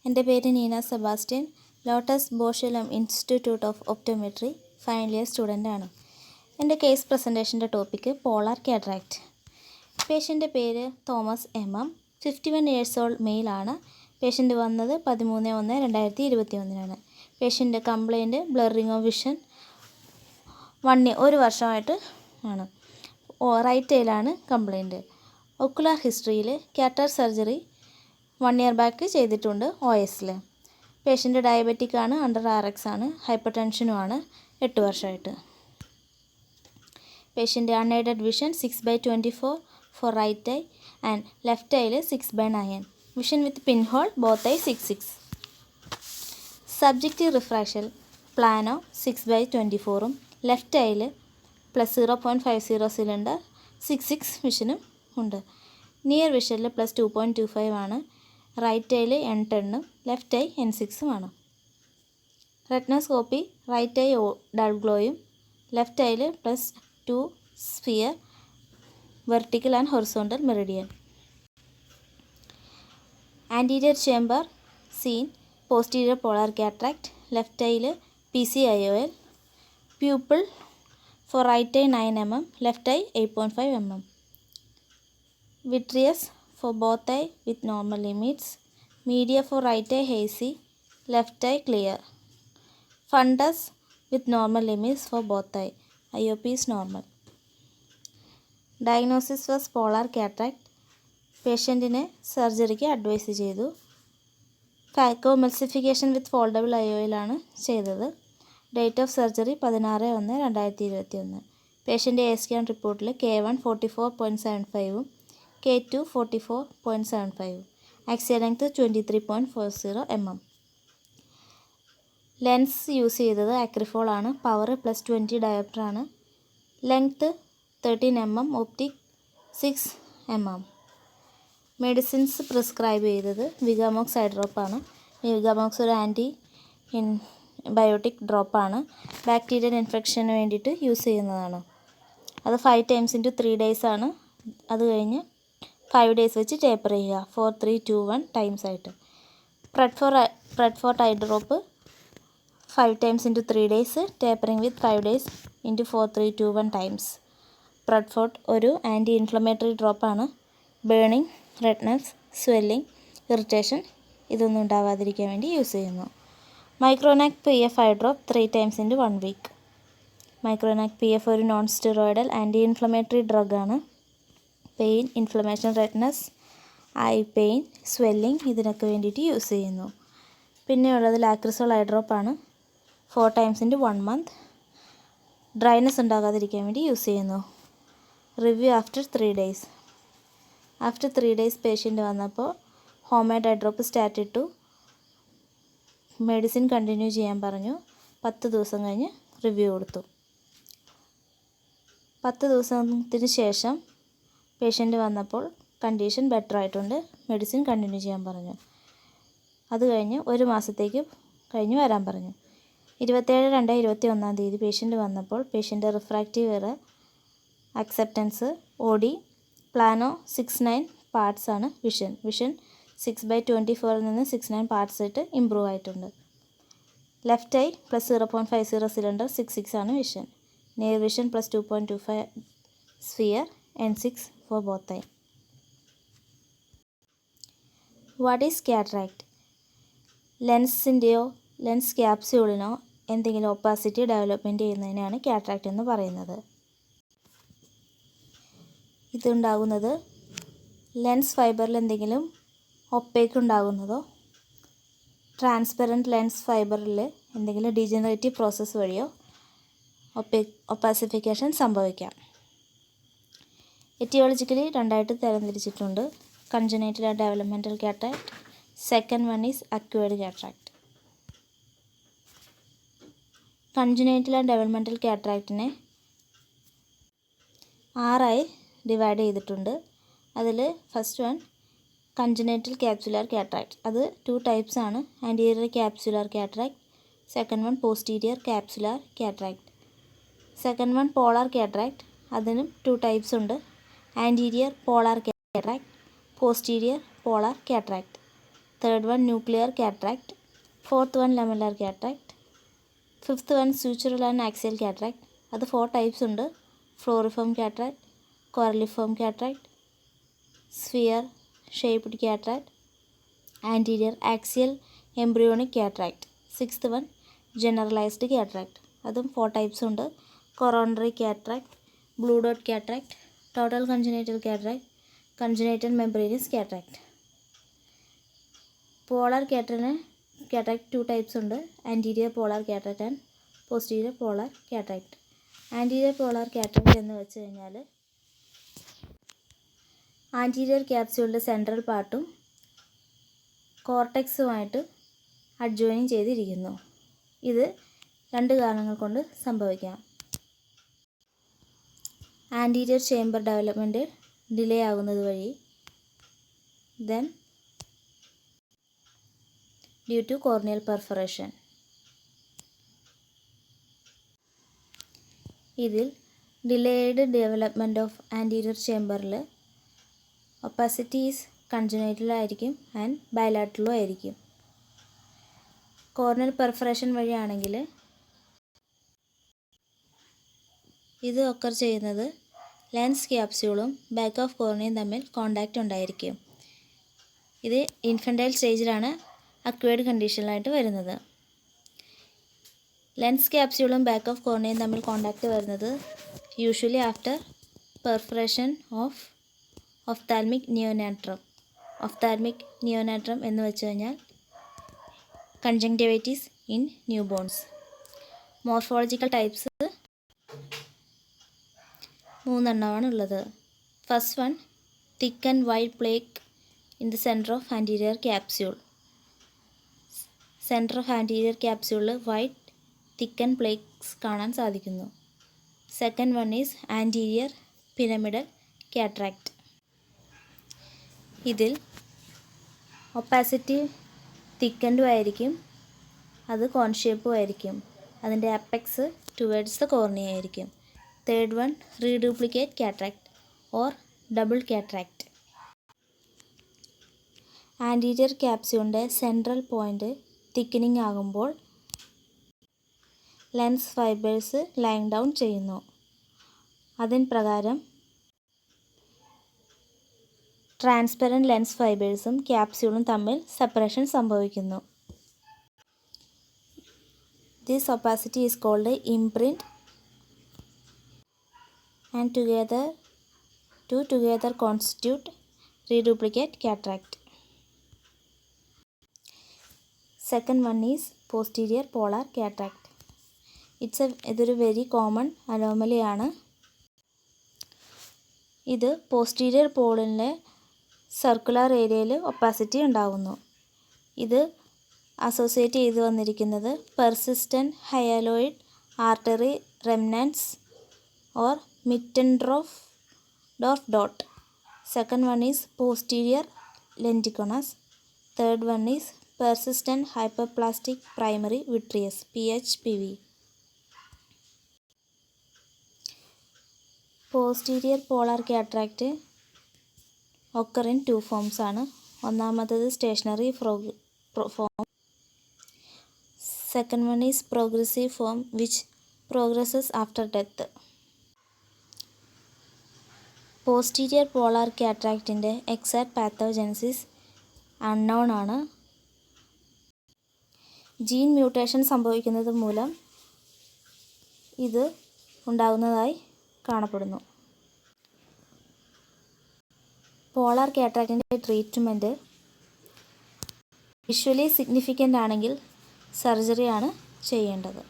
എൻ്റെ പേര് Neena Sebastian. Lotus Bausch and Lomb Institute of Optometry final year student ആണ്. എൻ്റെ കേസ് പ്രസൻറ്റേഷൻ്റെ ടോപ്പിക്ക് പോളാർ കാറ്ററാക്റ്റ്. പേഷ്യൻ്റെ പേര് തോമസ് MM, 51 years old മെയിലാണ്. പേഷ്യൻ്റ് വന്നത് 13/1/2021. പേഷ്യൻ്റെ കംപ്ലയിൻറ്റ് ബ്ലറിങ് ഓഫ് വിഷൻ 1 വർഷമായിട്ട് ആണ്. റൈറ്റ് ഐയിലാണ് കംപ്ലയിൻറ്റ്. ഒക്കുലാർ ഹിസ്റ്ററിയിൽ കാറ്ററാക്ട് സർജറി 1 year ബാക്ക് ചെയ്തിട്ടുണ്ട് OSൽ. പേഷ്യൻ്റ് ഡയബറ്റിക് ആണ്, അണ്ടർ RX ആണ്, ഹൈപ്പർ ടെൻഷനും ആണ്, 8 വർഷമായിട്ട്. Patient unaided vision 6/24 for right eye and left ഐയിൽ 6/9. Vision with pin hole both eye 6/6. Subjective refraction plano 6/24 left ഐയിൽ +0.50 സിലിണ്ടർ 6/6 വിഷനും ഉണ്ട്. നിയർ വിഷനിൽ +2.25 ആണ്. റൈറ്റ് ഐയിൽ N10, ലെഫ്റ്റ് ഐ N6 ആണ്. റെറ്റിനോസ്കോപ്പി റൈറ്റ് ഐ ഡൾ ഗ്ലോയും ലെഫ്റ്റ് ഐയിൽ +2 sphere vertical and horizontal meridian. Anterior chamber seen posterior polar cataract, left ഐയിൽ PCIOL. Pupil for right eye 9 mm, left eye 8.5 mm. വിട്രിയസ് for both eye with normal limits. Media for right eye hazy, left eye clear. Fundus with normal limits for both eye. IOP is normal. Diagnosis was polar cataract. പേഷ്യൻറ്റിനെ സർജറിക്ക് advice ചെയ്തു. ഫാക്കോമെൽസിഫിക്കേഷൻ വിത്ത് foldable IOL ആണ് ചെയ്തത്. Date of surgery 16/1/2021. പേഷ്യൻ്റെ A scan റിപ്പോർട്ടിൽ K1 44.75 K2 44.75. Axial length 23.40 mm. Lens use ചെയ്തത് അക്രിഫോൾ ആണ്. Power +20 dioptre ആണ്. Length 13 mm, optic 6 mm. Medicines prescribe ചെയ്തത് വിഗാമോക്സ് I ഡ്രോപ്പാണ്. വിഗാമോക്സ് ഒരു ബയോട്ടിക് ഡ്രോപ്പാണ്. ബാക്ടീരിയൽ ഇൻഫെക്ഷന് വേണ്ടിയിട്ട് യൂസ് ചെയ്യുന്നതാണ്. അത് 5 times × 3 days ആണ്. അത് കഴിഞ്ഞ് 5 days വെച്ച് ടേപ്പർ ചെയ്യുക 4, 3, 2, 1 ടൈംസ് ആയിട്ട്. Pred Forte eye drop 5 times × 3 days, tapering with 5 days × 4, 3, 2, 1 times. Pred Forte ഒരു ആൻറ്റി ഇൻഫ്ലമേറ്ററി ഡ്രോപ്പാണ്. ബേണിംഗ്, റെഡ്നെസ്, സ്വെല്ലിംഗ്, ഇറിറ്റേഷൻ ഇതൊന്നും ഉണ്ടാവാതിരിക്കാൻ വേണ്ടി യൂസ് ചെയ്യുന്നു. Micronac PF eye drop 3 times × 1 week. Micronac PF ഒരു നോൺ സ്റ്റിറോയിഡൽ ആൻറ്റി ഇൻഫ്ലമേറ്ററി ഡ്രഗാണ്. Pain, inflammation, redness, eye pain, swelling ഇതിനൊക്കെ വേണ്ടിയിട്ട് യൂസ് ചെയ്യുന്നു. പിന്നെയുള്ളത് ലാക്രിസോൾ ഐ ഡ്രോപ്പാണ്. 4 times × 1 month. ഡ്രൈനെസ് ഉണ്ടാകാതിരിക്കാൻ വേണ്ടി യൂസ് ചെയ്യുന്നു. Review after 3 days. After 3 days patient വന്നപ്പോൾ ഹോംമെയ്ഡ് ഐ ഡ്രോപ്പ് സ്റ്റാർട്ട് ഇട്ടു. മെഡിസിൻ കണ്ടിന്യൂ ചെയ്യാൻ പറഞ്ഞു. 10 ദിവസം കഴിഞ്ഞ് റിവ്യൂ കൊടുത്തു. 10 ദിവസത്തിന് ശേഷം പേഷ്യൻ്റ് വന്നപ്പോൾ കണ്ടീഷൻ ബെറ്റർ ആയിട്ടുണ്ട്, മെഡിസിൻ കണ്ടിന്യൂ ചെയ്യാൻ പറഞ്ഞു. അത് കഴിഞ്ഞ് 1 മാസത്തേക്ക് കഴിഞ്ഞ് വരാൻ പറഞ്ഞു. 27/2/2021 പേഷ്യൻ്റ് വന്നപ്പോൾ പേഷ്യൻ്റെ refractive error, acceptance, OD, plano 6/9 parts ആണ്. വിഷൻ 6/24 നിന്ന് 6/9 പാർട്സ് ആയിട്ട് ഇമ്പ്രൂവ് ആയിട്ടുണ്ട്. ലെഫ്റ്റ് ഐ +0.50 സിലിണ്ടർ 6/6 ആണ് vision. Near vision +2.25 sphere N6 for both eye. What is cataract? ലെൻസിൻ്റെയോ ലെൻസ് ക്യാപ്സ്യൂളിനോ എന്തെങ്കിലും ഒപ്പാസിറ്റി ഡെവലപ്മെൻറ്റ് ചെയ്യുന്നതിനാണ് കാറ്ററാക്റ്റ് എന്ന് പറയുന്നത്. ഇതുണ്ടാകുന്നത് ലെൻസ് ഫൈബറിൽ എന്തെങ്കിലും ഒപ്പേക്ക് ഉണ്ടാകുന്നതോ ട്രാൻസ്പെറൻറ്റ് ലെൻസ് ഫൈബറിൽ എന്തെങ്കിലും ഡീജനറേറ്റീവ് പ്രോസസ്സ് വഴിയോ ഒപ്പാസിഫിക്കേഷൻ സംഭവിക്കാം. എറ്റിയോളജിക്കലി 2 ആയിട്ട് തരംതിരിച്ചിട്ടുണ്ട്. Congenital and developmental cataract. Second one is acquired cataract. Congenital and developmental കാറ്ററാക്റ്റിനെ 6 ഡിവൈഡ് ചെയ്തിട്ടുണ്ട്. അതിൽ first one congenital capsular cataract. അത് 2 types ആണ്. Anterior capsular cataract. Second one posterior capsular cataract. Second one polar cataract. അതിനും 2 types ഉണ്ട്. Anterior polar cataract, posterior polar cataract. Third one nuclear cataract. Fourth one lamellar cataract. Fifth one sutural and axial cataract. അത് 4 types ഉണ്ട്. Floriform cataract, coralliform cataract, sphere shaped cataract, anterior axial embryonic cataract. Sixth one generalized cataract. അതും 4 types ഉണ്ട്. Coronary cataract, blue dot cataract, total congenital cataract, congenital membranous cataract. Polar cataract 2 types ഉണ്ട്. Anterior polar cataract and posterior polar cataract. Anterior polar cataract എന്ന് വെച്ച് കഴിഞ്ഞാൽ anterior ക്യാപ്സ്യൂളിൻ്റെ central പാർട്ടും കോർട്ടെക്സുമായിട്ട് adjoin ചെയ്തിരിക്കുന്നു. ഇത് 2 കാരണങ്ങൾ കൊണ്ട് സംഭവിക്കാം. ആൻറ്റീരിയർ ചേംബർ ഡെവലപ്മെൻറ്റ് ഡിലേ ആകുന്നത് വഴി, then due to corneal perforation. ഇതിൽ ഡിലേയ്ഡ് ഡെവലപ്മെൻറ്റ് ഓഫ് ആൻറ്റീരിയർ ചേംബറിൽ ഒപ്പാസിറ്റി ഈസ് കൺജനൈറ്റൽ ആയിരിക്കും ആൻഡ് ബയലാറ്ററലും ആയിരിക്കും. കോർണിയൽ പെർഫറേഷൻ വഴിയാണെങ്കിൽ ഇത് ഒക്കർ ചെയ്യുന്നത് ലെൻസ് ക്യാപ്സ്യൂളും ബാക്ക് ഓഫ് കോർണിയയും തമ്മിൽ കോണ്ടാക്റ്റ് ഉണ്ടായിരിക്കും. ഇത് ഇൻഫൻറ്റൈൽ സ്റ്റേജിലാണ് അക്വയർഡ് കണ്ടീഷനിലായിട്ട് വരുന്നത്. ലെൻസ് ക്യാപ്സ്യൂളും ബാക്ക് ഓഫ് കോർണിയയും തമ്മിൽ കോണ്ടാക്റ്റ് വരുന്നത് usually after perforation of ophthalmic neonatorum. Ophthalmic neonatorum എന്ന് വെച്ച് കഴിഞ്ഞാൽ conjunctivitis in newborns. Morphological types 3 എണ്ണമാണ് ഉള്ളത്. First one thick and wide plaque in the centre of anterior capsule. Centre of anterior ക്യാപ്സ്യൂളിൽ wide thicken plaques കാണാൻ സാധിക്കുന്നു. Second one is anterior pyramidal cataract. ഇതിൽ opacity തിക്കൻഡും ആയിരിക്കും, അത് cone ഷേപ്പും ആയിരിക്കും. അതിൻ്റെ അപ്പെക്സ് ടുവേർഡ്സ് ദ കോർണിയ ആയിരിക്കും. Third one reduplicate cataract or double cataract. Anterior ക്യാപ്സ്യൂളിൻ്റെ സെൻട്രൽ പോയിൻ്റ് തിക്കനിങ് ആകുമ്പോൾ ലെൻസ് ഫൈബേഴ്സ് ലൈൻ ഡൗൺ ചെയ്യുന്നു. അതിന് പ്രകാരം ട്രാൻസ്പെറൻറ്റ് ലെൻസ് ഫൈബേഴ്സും ക്യാപ്സ്യൂളും തമ്മിൽ സെപ്പറേഷൻ സംഭവിക്കുന്നു. This opacity is called imprint and together constitute reduplicate cataract. Second one is posterior polar cataract. ഇതൊരു very common അനോമലിയാണ്. ഇത് പോസ്റ്റീരിയർ പോളിൻ്റെ സർക്കുലർ ഏരിയയിൽ ഒപ്പാസിറ്റി ഉണ്ടാകുന്നു. ഇത് അസോസിയേറ്റ് ചെയ്ത് വന്നിരിക്കുന്നത് persistent hyaloid artery remnants or Mittendorf dot. Second one is posterior lenticonus. Third one is persistent hyperplastic primary vitreous PHPV. Posterior polar cataract occur in 2 forms ആണ്. ഒന്നാമത്തത് stationary form. Second one is progressive form which progresses after death. Posterior polar കാറ്ററാക്റ്റിൻ്റെ exact pathogenesis unknown ആണ്. Gene mutation സംഭവിക്കുന്നത് മൂലം ഇത് ഉണ്ടാകുന്നതായി കാണപ്പെടുന്നു. Polar കാറ്ററാക്റ്റിൻ്റെ ട്രീറ്റ്മെൻറ്റ് വിഷ്വലി സിഗ്നിഫിക്കൻ്റ് ആണെങ്കിൽ സർജറിയാണ് ചെയ്യേണ്ടത്.